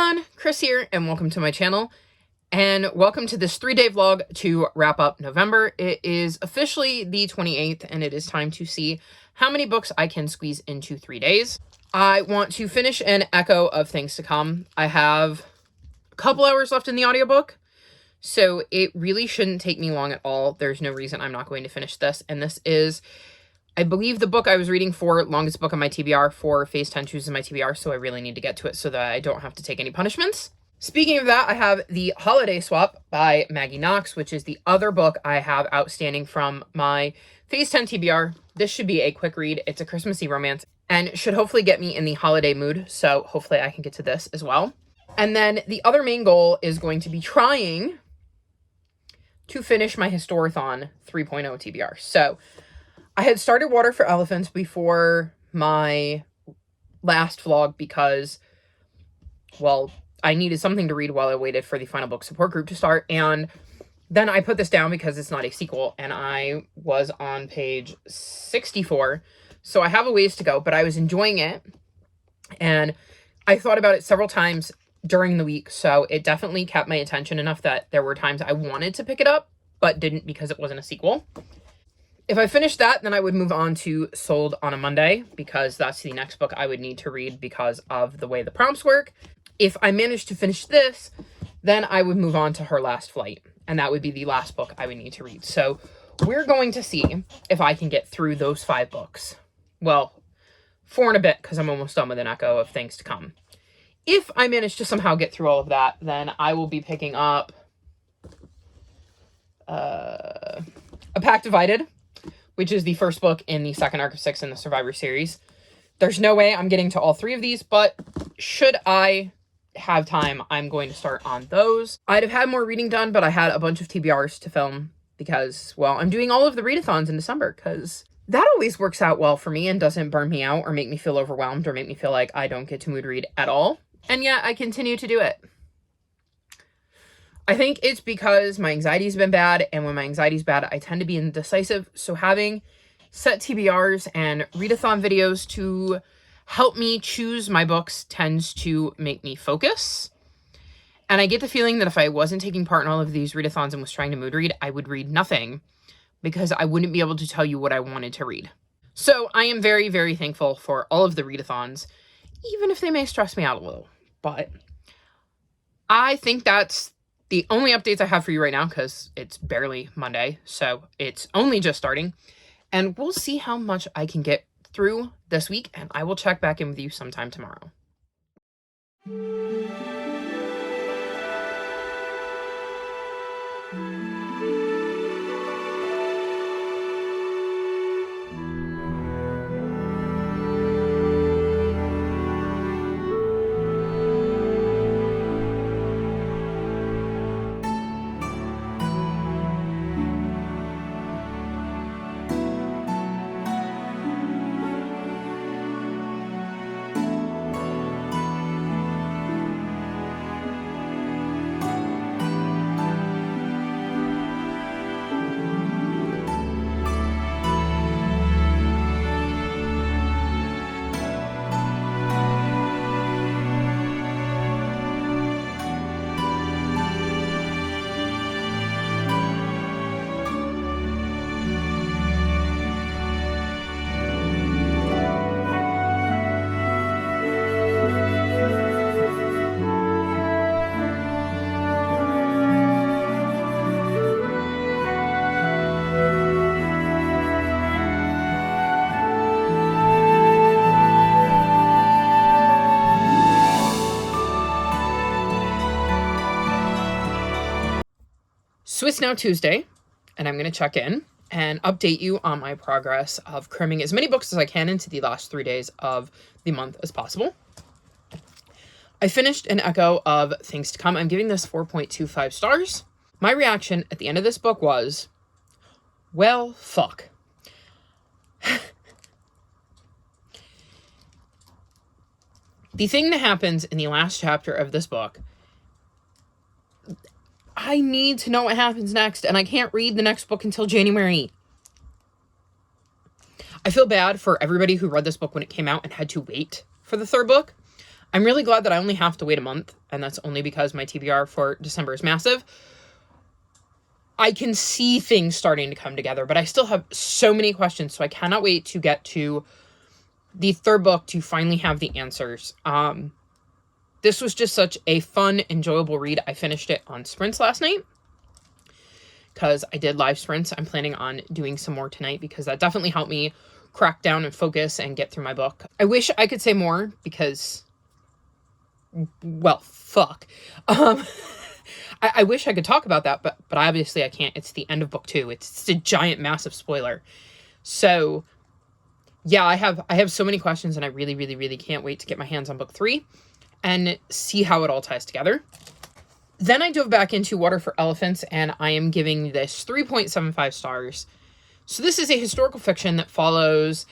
everyone, Chris here, and welcome to my channel, and welcome to this 3-day vlog to wrap up November. It is officially the 28th, and it is time to see how many books I can squeeze into 3 days. I want to finish an echo of things to come. I have a couple hours left in the audiobook, so it really shouldn't take me long at all. There's no reason I'm not going to finish this, and this is, I believe, the book I was reading for longest book on my TBR for Phase 10 chooses my TBR, so I really need to get to it so that I don't have to take any punishments. Speaking of that, I have The Holiday Swap by Maggie Knox, which is the other book I have outstanding from my Phase 10 TBR. This should be a quick read. It's a Christmassy romance and should hopefully get me in the holiday mood, so hopefully I can get to this as well. And then the other main goal is going to be trying to finish my Historathon 3.0 TBR. So I had started Water for Elephants before my last vlog because, well, I needed something to read while I waited for the final book support group to start. And then I put this down because it's not a sequel, and I was on page 64. So I have a ways to go, but I was enjoying it. And I thought about it several times during the week. So it definitely kept my attention enough that there were times I wanted to pick it up, but didn't because it wasn't a sequel. If I finished that, then I would move on to Sold on a Monday, because that's the next book I would need to read because of the way the prompts work. If I managed to finish this, then I would move on to Her Last Flight, and that would be the last book I would need to read. So we're going to see if I can get through those 5 books. Well, 4 and a bit, because I'm almost done with an echo of things to come. If I manage to somehow get through all of that, then I will be picking up A Pact Divided, which is the first book in the second arc of 6 in the Survivor series. There's no way I'm getting to all 3 of these, but should I have time, I'm going to start on those. I'd have had more reading done, but I had a bunch of TBRs to film because, well, I'm doing all of the readathons in December, because that always works out well for me and doesn't burn me out or make me feel overwhelmed or make me feel like I don't get to mood read at all. And yet I continue to do it. I think it's because my anxiety's been bad, and when my anxiety's bad, I tend to be indecisive. So having set TBRs and readathon videos to help me choose my books tends to make me focus. And I get the feeling that if I wasn't taking part in all of these readathons and was trying to mood read, I would read nothing because I wouldn't be able to tell you what I wanted to read. So I am very, very thankful for all of the readathons, even if they may stress me out a little. But I think that's the only updates I have for you right now, because it's barely Monday, so it's only just starting. And we'll see how much I can get through this week, and I will check back in with you sometime tomorrow. So it's now Tuesday, and I'm going to check in and update you on my progress of cramming as many books as I can into the last 3 days of the month as possible. I finished an echo of Things to Come. I'm giving this 4.25 stars. My reaction at the end of this book was, well, fuck. The thing that happens in the last chapter of this book, I need to know what happens next, and I can't read the next book until January. I feel bad for everybody who read this book when it came out and had to wait for the third book. I'm really glad that I only have to wait a month, and that's only because my TBR for December is massive. I can see things starting to come together, but I still have so many questions, so I cannot wait to get to the third book to finally have the answers. This was just such a fun, enjoyable read. I finished it on sprints last night because I did live sprints. I'm planning on doing some more tonight because that definitely helped me crack down and focus and get through my book. I wish I could say more because, well, fuck. I wish I could talk about that, but obviously I can't. It's the end of book 2. It's a giant, massive spoiler. So, yeah, I have so many questions, and I really, really, really can't wait to get my hands on book 3 and see how it all ties together. Then I dove back into Water for Elephants, and I am giving this 3.75 stars. So this is a historical fiction that follows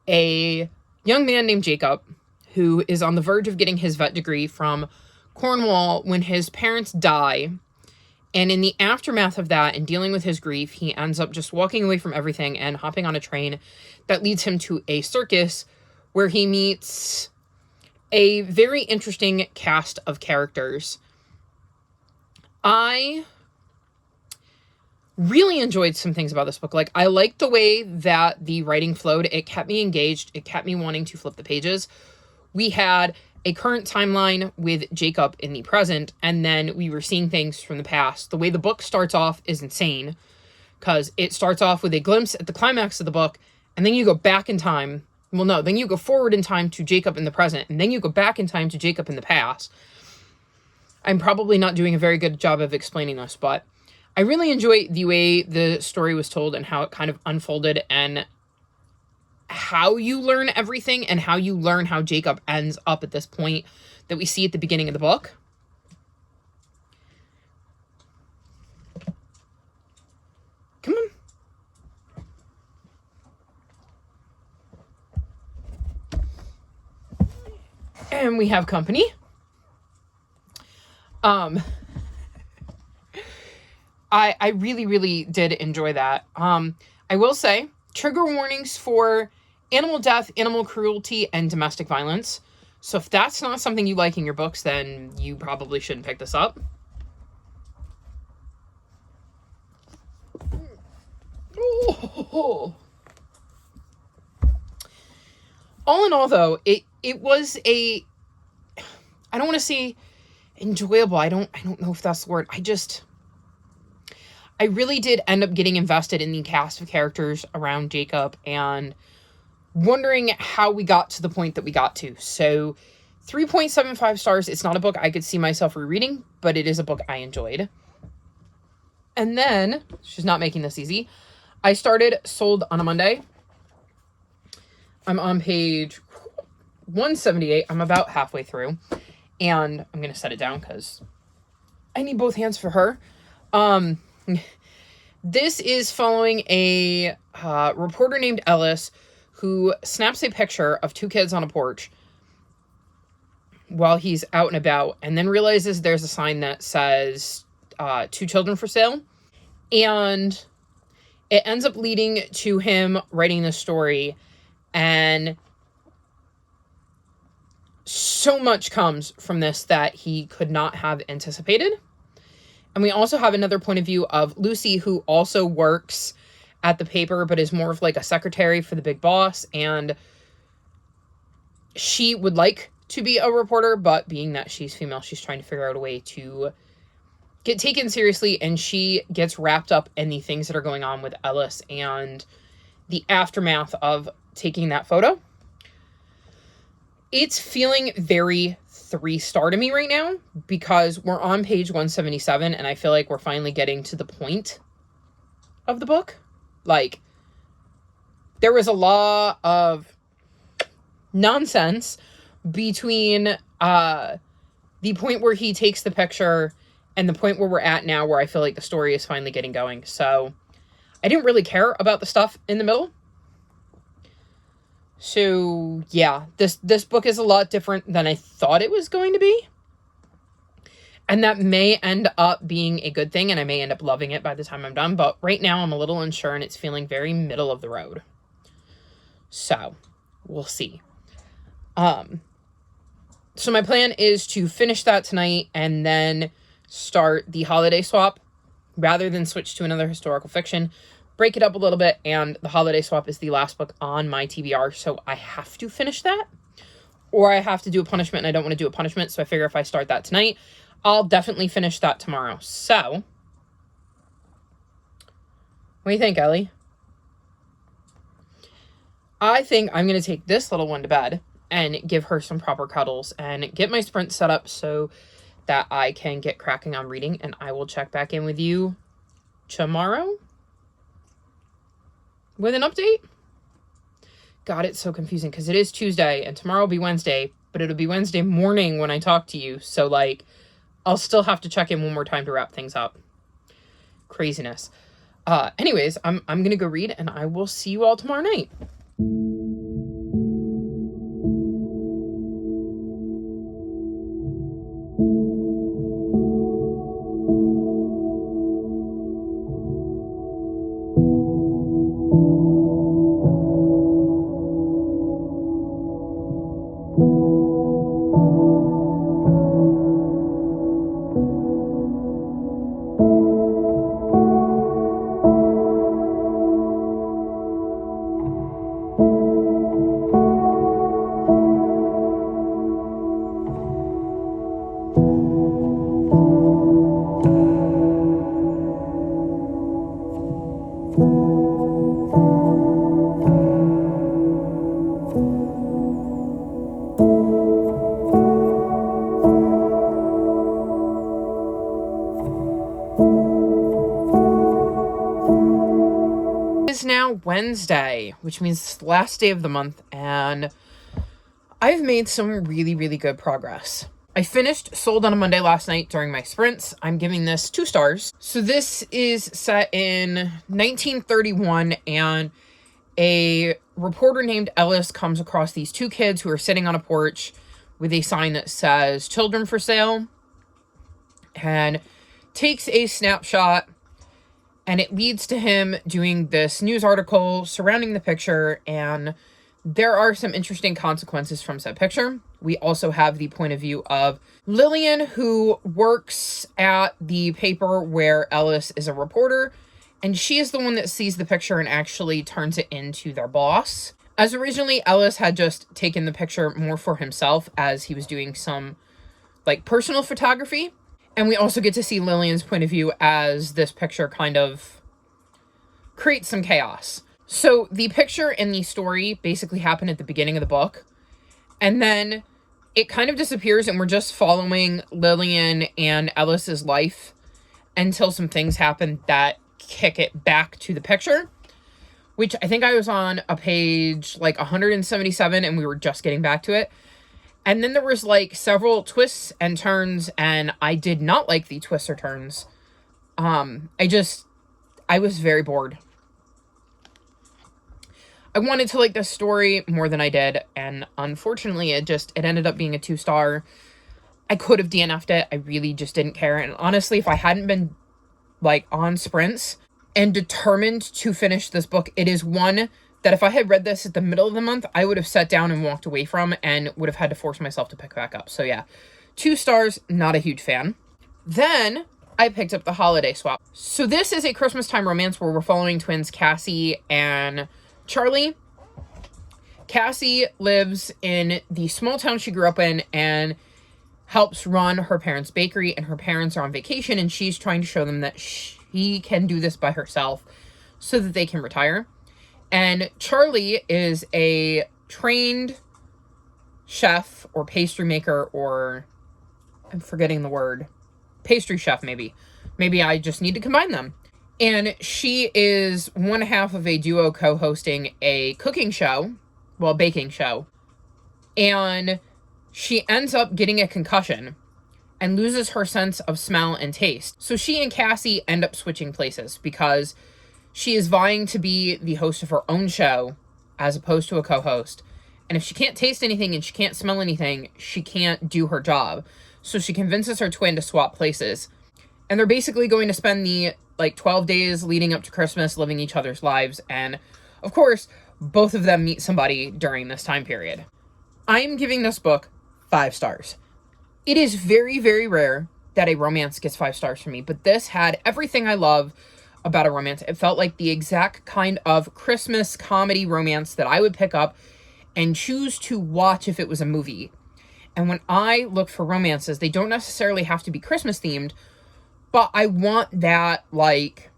a young man named Jacob who is on the verge of getting his vet degree from Cornwall when his parents die. And in the aftermath of that and dealing with his grief, he ends up just walking away from everything and hopping on a train that leads him to a circus where he meets a very interesting cast of characters. I really enjoyed some things about this book. Like, I liked the way that the writing flowed. It kept me engaged. It kept me wanting to flip the pages. We had a current timeline with Jacob in the present, and then we were seeing things from the past. The way the book starts off is insane, because it starts off with a glimpse at the climax of the book, and then you go back in time. Well, no, then you go forward in time to Jacob in the present, and then you go back in time to Jacob in the past. I'm probably not doing a very good job of explaining this, but I really enjoy the way the story was told and how it kind of unfolded, and how you learn everything and how you learn how Jacob ends up at this point that we see at the beginning of the book. Come on. And we have company. I really, really did enjoy that. I will say, trigger warnings for animal death, animal cruelty, and domestic violence. So if that's not something you like in your books, then you probably shouldn't pick this up. Oh. All in all, though, it was a, I don't want to say enjoyable. I don't know if that's the word. I really did end up getting invested in the cast of characters around Jacob and wondering how we got to the point that we got to. So 3.75 stars. It's not a book I could see myself rereading, but it is a book I enjoyed. And then, she's not making this easy, I started Sold on a Monday. I'm on page 178. I'm about halfway through. And I'm going to set it down because I need both hands for her. This is following a reporter named Ellis who snaps a picture of 2 kids on a porch while he's out and about, and then realizes there's a sign that says 2 children for sale. And it ends up leading to him writing this story, and so much comes from this that he could not have anticipated. And we also have another point of view of Lucy, who also works at the paper, but is more of like a secretary for the big boss. And she would like to be a reporter, but being that she's female, she's trying to figure out a way to get taken seriously. And she gets wrapped up in the things that are going on with Ellis and the aftermath of taking that photo. It's feeling very 3-star to me right now because we're on page 177 and I feel like we're finally getting to the point of the book. Like, there was a lot of nonsense between the point where he takes the picture and the point where we're at now, where I feel like the story is finally getting going. So I didn't really care about the stuff in the middle. So yeah, this book is a lot different than I thought it was going to be. And that may end up being a good thing, and I may end up loving it by the time I'm done. But right now I'm a little unsure, and it's feeling very middle of the road. So we'll see. So my plan is to finish that tonight and then start the holiday swap rather than switch to another historical fiction. Break it up a little bit, and the holiday swap is the last book on my TBR, so I have to finish that. Or I have to do a punishment, and I don't want to do a punishment, so I figure if I start that tonight, I'll definitely finish that tomorrow. So, what do you think, Ellie? I think I'm going to take this little one to bed and give her some proper cuddles and get my sprint set up so that I can get cracking on reading, and I will check back in with you tomorrow with an update. God, it's so confusing because it is Tuesday and tomorrow will be Wednesday, but it'll be Wednesday morning when I talk to you. So, like, I'll still have to check in one more time to wrap things up. Craziness. Anyways, I'm going to go read, and I will see you all tomorrow night. Is now Wednesday, which means it's the last day of the month, and I've made some really, really good progress. I finished Sold on a Monday last night during my sprints. I'm giving this 2 stars. So this is set in 1931, and a reporter named Ellis comes across these 2 kids who are sitting on a porch with a sign that says "Children for Sale," and takes a snapshot. And it leads to him doing this news article surrounding the picture, and there are some interesting consequences from said picture. We also have the point of view of Lillian, who works at the paper where Ellis is a reporter, and she is the one that sees the picture and actually turns it into their boss. As originally, Ellis had just taken the picture more for himself as he was doing some, like, personal photography. And we also get to see Lillian's point of view as this picture kind of creates some chaos. So the picture and the story basically happen at the beginning of the book. And then it kind of disappears, and we're just following Lillian and Ellis's life until some things happen that kick it back to the picture. Which I think I was on a page like 177, and we were just getting back to it. And then there was, like, several twists and turns, and I did not like the twists or turns. I was very bored. I wanted to like this story more than I did, and unfortunately it ended up being a 2-star. I could have DNF'd it. I really just didn't care. And honestly, if I hadn't been, like, on sprints and determined to finish this book, it is one that if I had read this at the middle of the month, I would have sat down and walked away from, and would have had to force myself to pick back up. So yeah, 2 stars, not a huge fan. Then I picked up the holiday swap. So this is a Christmas time romance where we're following twins Cassie and Charlie. Cassie lives in the small town she grew up in and helps run her parents' bakery, and her parents are on vacation, and she's trying to show them that she can do this by herself so that they can retire. And Charlie is a trained chef or pastry maker, or I'm forgetting the word. Pastry chef, maybe. Maybe I just need to combine them. And she is one half of a duo co-hosting a cooking show, well, baking show. And she ends up getting a concussion and loses her sense of smell and taste. So she and Cassie end up switching places because she is vying to be the host of her own show as opposed to a co-host. And if she can't taste anything and she can't smell anything, she can't do her job. So she convinces her twin to swap places. And they're basically going to spend the, 12 days leading up to Christmas living each other's lives. And, of course, both of them meet somebody during this time period. I'm giving this book 5 stars. It is very, very rare that a romance gets 5 stars from me, but this had everything I love about a romance. It felt like the exact kind of Christmas comedy romance that I would pick up and choose to watch if it was a movie. And when I look for romances, they don't necessarily have to be Christmas themed, but I want that, like,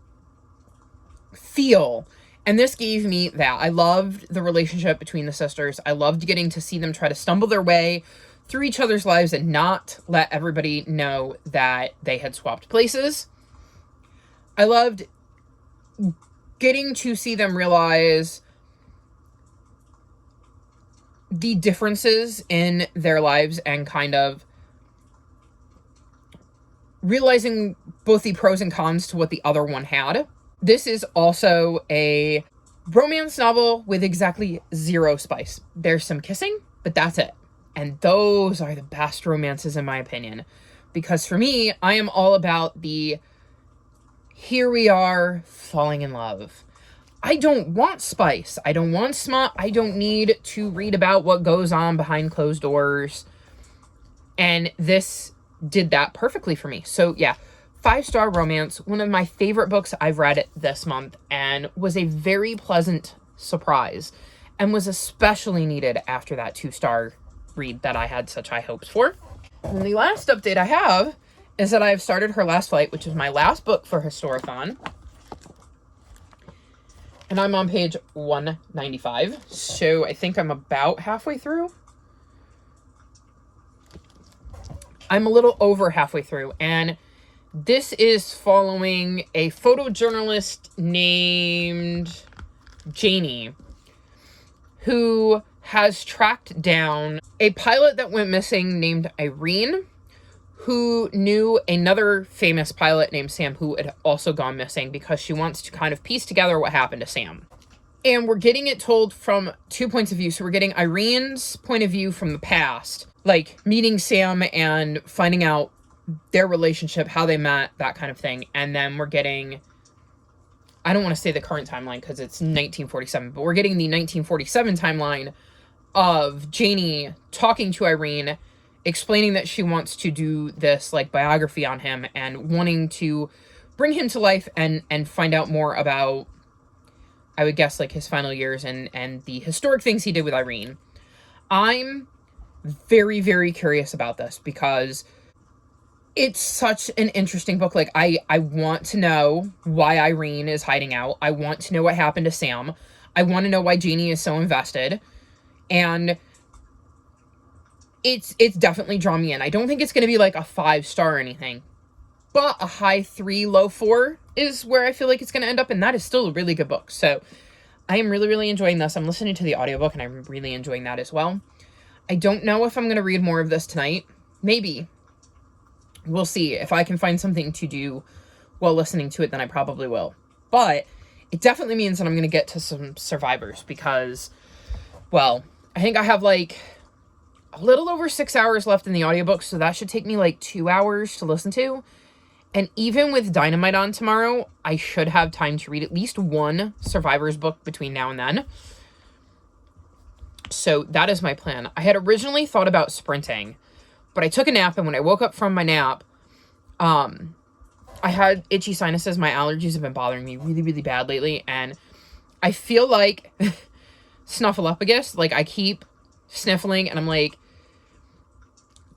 feel. And this gave me that. I loved the relationship between the sisters. I loved getting to see them try to stumble their way through each other's lives and not let everybody know that they had swapped places. I loved getting to see them realize the differences in their lives and kind of realizing both the pros and cons to what the other one had. This is also a romance novel with exactly 0 spice. There's some kissing, but that's it. And those are the best romances in my opinion. Because for me, I am all about the here we are falling in love. I don't want spice. I don't want smut. I don't need to read about what goes on behind closed doors. And this did that perfectly for me. So yeah, 5-star romance, one of my favorite books I've read this month, and was a very pleasant surprise and was especially needed after that 2-star read that I had such high hopes for. And the last update I have is that I've started Her Last Flight, which is my last book for Historathon. And I'm on page 195, so I think I'm about halfway through. I'm a little over halfway through, and this is following a photojournalist named Janie, who has tracked down a pilot that went missing named Irene, who knew another famous pilot named Sam who had also gone missing, because she wants to kind of piece together what happened to Sam. And we're getting it told from 2 points of view. So we're getting Irene's point of view from the past, like meeting Sam and finding out their relationship, how they met, that kind of thing. And then we're getting, I don't want to say the current timeline because it's 1947, but we're getting the 1947 timeline of Janie talking to Irene, explaining that she wants to do this like biography on him and wanting to bring him to life and find out more about, I would guess, like his final years and the historic things he did with Irene. I'm very, very curious about this because it's such an interesting book. Like, I want to know why Irene is hiding out. I want to know what happened to Sam. I want to know why Janie is so invested. And it's definitely drawn me in. I don't think it's going to be like a 5-star or anything, but a high 3, low 4 is where I feel like it's going to end up. And that is still a really good book. So I am really, really enjoying this. I'm listening to the audiobook and I'm really enjoying that as well. I don't know if I'm going to read more of this tonight. Maybe. We'll see. If I can find something to do while listening to it, then I probably will. But it definitely means that I'm going to get to some survivors because, well, I think I have like a little over 6 hours left in the audiobook, so that should take me like 2 hours to listen to. And even with Dynamite on tomorrow, I should have time to read at least one Survivors book between now and then. So that is my plan. I had originally thought about sprinting, but I took a nap, and when I woke up from my nap, I had itchy sinuses. My allergies have been bothering me really, really bad lately, and I feel like Snuffleupagus. Like, I keep sniffling, and I'm like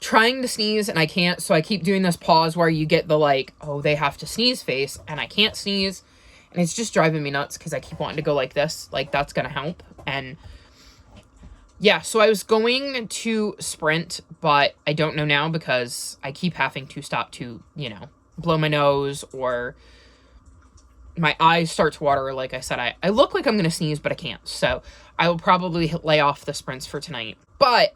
trying to sneeze, and I can't, so I keep doing this pause where you get the like, oh, they have to sneeze face, and I can't sneeze, and it's just driving me nuts because I keep wanting to go like this, like that's gonna help. And yeah, so I was going to sprint, but I don't know now because I keep having to stop to, you know, blow my nose, or my eyes start to water. Like I said, I look like I'm gonna sneeze, but I can't, so I will probably lay off the sprints for tonight. But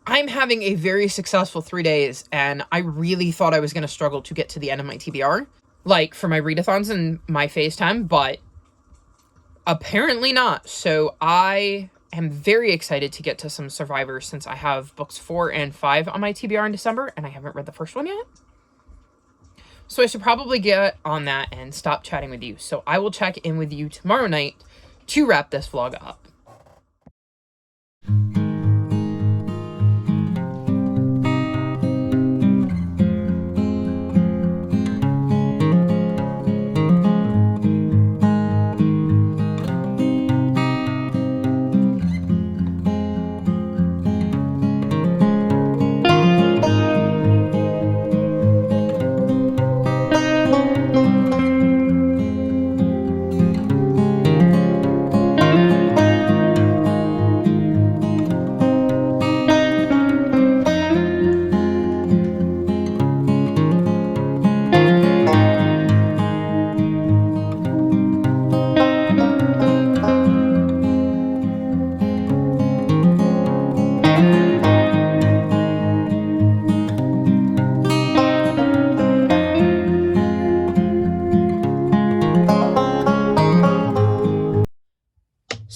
I'm having a very successful 3 days, and I really thought I was going to struggle to get to the end of my TBR, like for my readathons and my FaceTime, but apparently not. So I am very excited to get to some Survivors since I have books 4 and 5 on my TBR in December, and I haven't read the first one yet. So I should probably get on that and stop chatting with you. So I will check in with you tomorrow night to wrap this vlog up.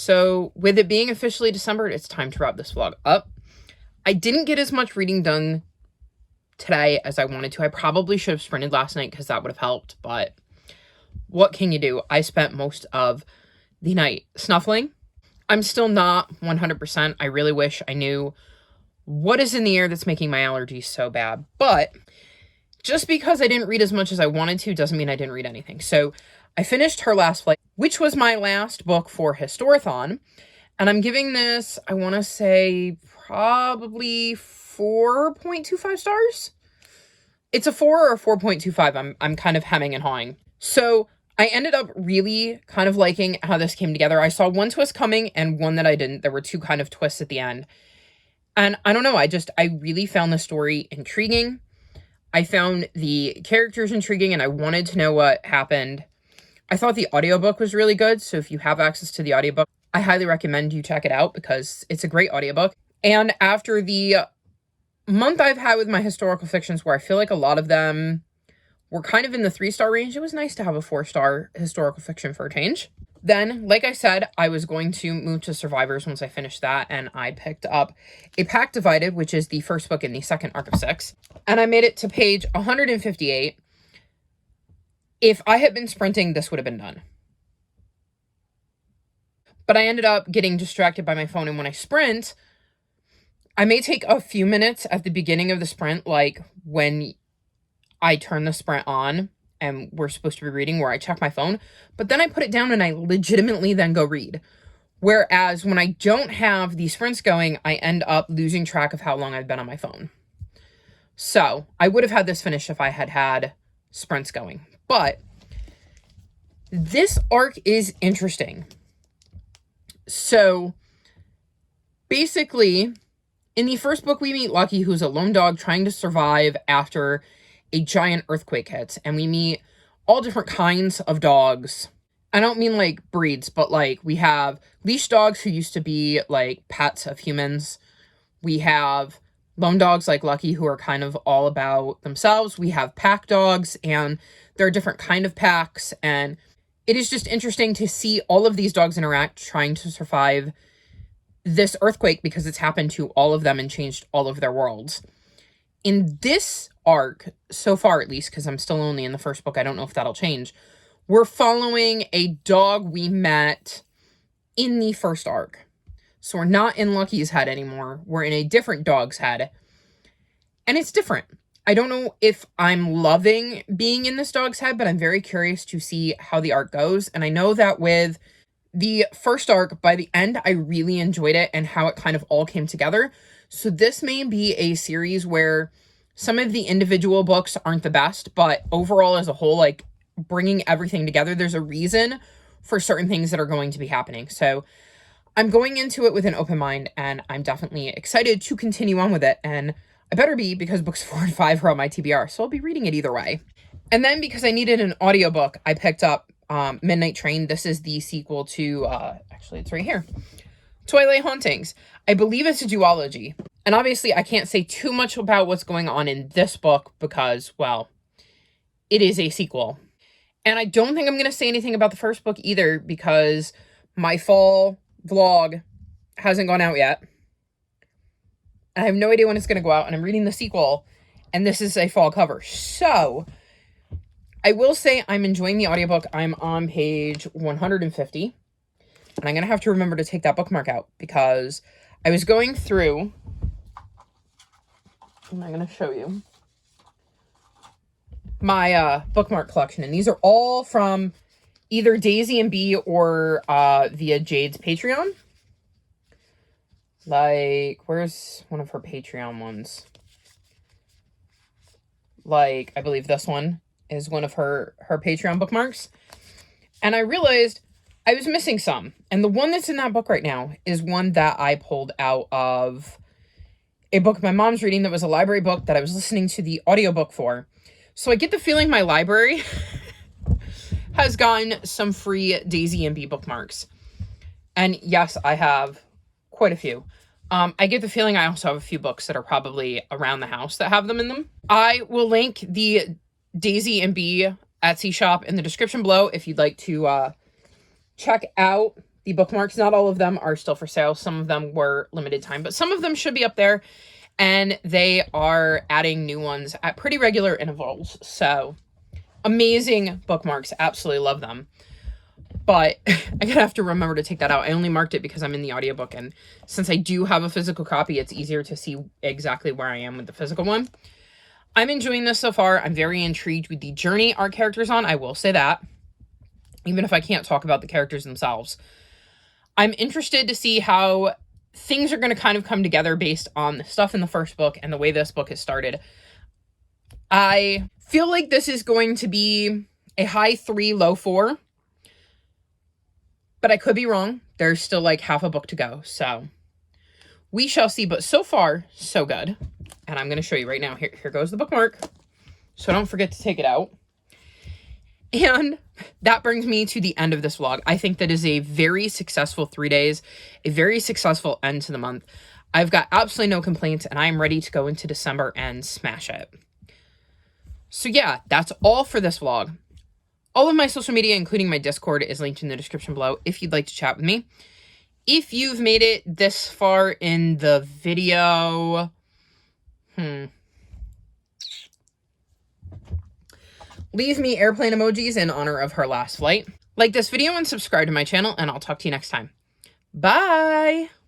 So with it being officially December, it's time to wrap this vlog up. I didn't get as much reading done today as I wanted to. I probably should have sprinted last night because that would have helped, but what can you do? I spent most of the night snuffling. I'm still not 100%. I really wish I knew what is in the air that's making my allergies so bad, but just because I didn't read as much as I wanted to doesn't mean I didn't read anything. So I finished Her Last Flight, which was my last book for Historathon, and I'm giving this, I want to say, probably 4.25 stars. It's a 4 or 4.25. I'm kind of hemming and hawing. So I ended up really kind of liking how this came together. I saw one twist coming and one that I didn't. There were two kind of twists at the end. And I don't know, I really found the story intriguing. I found the characters intriguing and I wanted to know what happened. I thought the audiobook was really good. So if you have access to the audiobook, I highly recommend you check it out because it's a great audiobook. And after the month I've had with my historical fictions where I feel like a lot of them were kind of in the 3-star range, it was nice to have a 4-star historical fiction for a change. Then, like I said, I was going to move to Survivors once I finished that, and I picked up A Pack Divided, which is the first book in the second arc of 6, and I made it to page 158. If I had been sprinting, this would have been done. But I ended up getting distracted by my phone, and when I sprint, I may take a few minutes at the beginning of the sprint, like when I turn the sprint on and we're supposed to be reading, where I check my phone, but then I put it down and I legitimately then go read. Whereas when I don't have the sprints going, I end up losing track of how long I've been on my phone. So I would have had this finished if I had had sprints going. But this arc is interesting. So basically, in the first book, we meet Lucky, who's a lone dog trying to survive after a giant earthquake hits, and we meet all different kinds of dogs. I don't mean like breeds, but like we have leash dogs who used to be like pets of humans. We have lone dogs like Lucky who are kind of all about themselves. We have pack dogs, and there are different kind of packs, and it is just interesting to see all of these dogs interact trying to survive this earthquake because it's happened to all of them and changed all of their worlds. In this arc, so far at least, because I'm still only in the first book, I don't know if that'll change, we're following a dog we met in the first arc. So we're not in Lucky's head anymore. We're in a different dog's head. And it's different. I don't know if I'm loving being in this dog's head, but I'm very curious to see how the arc goes. And I know that with the first arc, by the end, I really enjoyed it and how it kind of all came together. So this may be a series where some of the individual books aren't the best, but overall as a whole, like bringing everything together, there's a reason for certain things that are going to be happening. So I'm going into it with an open mind, and I'm definitely excited to continue on with it. And I better be, because books 4 and 5 are on my TBR, so I'll be reading it either way. And then because I needed an audiobook, I picked up Midnight Train. This is the sequel to, actually it's right here, Twilight Hauntings. I believe it's a duology. And obviously I can't say too much about what's going on in this book because, well, it is a sequel. And I don't think I'm going to say anything about the first book either because my fall vlog hasn't gone out yet. I have no idea when it's going to go out, and I'm reading the sequel, and this is a fall cover. So I will say I'm enjoying the audiobook. I'm on page 150, and I'm going to have to remember to take that bookmark out because I was going through, and I'm going to show you my bookmark collection, and these are all from either Daisy and B or via Jade's Patreon. Like, where's one of her Patreon ones? Like, I believe this one is one of her Patreon bookmarks. And I realized I was missing some. And the one that's in that book right now is one that I pulled out of a book my mom's reading that was a library book that I was listening to the audiobook for. So I get the feeling my library has gotten some free Daisy and B bookmarks. And yes, I have quite a few. I get the feeling I also have a few books that are probably around the house that have them in them. I will link the Daisy and B Etsy shop in the description below if you'd like to check out the bookmarks. Not all of them are still for sale. Some of them were limited time, but some of them should be up there, and they are adding new ones at pretty regular intervals. So amazing bookmarks. Absolutely love them. But I'm going to have to remember to take that out. I only marked it because I'm in the audiobook, and since I do have a physical copy, it's easier to see exactly where I am with the physical one. I'm enjoying this so far. I'm very intrigued with the journey our character's on. I will say that, even if I can't talk about the characters themselves. I'm interested to see how things are going to kind of come together based on the stuff in the first book and the way this book has started. I feel like this is going to be a high 3, low 4. But I could be wrong. There's still like half a book to go. So we shall see. But so far, so good. And I'm going to show you right now. Here goes the bookmark. So don't forget to take it out. And that brings me to the end of this vlog. I think that is a very successful 3 days. A very successful end to the month. I've got absolutely no complaints. And I'm ready to go into December and smash it. So yeah, that's all for this vlog. All of my social media, including my Discord, is linked in the description below if you'd like to chat with me. If you've made it this far in the video, leave me airplane emojis in honor of her last flight. Like this video and subscribe to my channel, and I'll talk to you next time. Bye!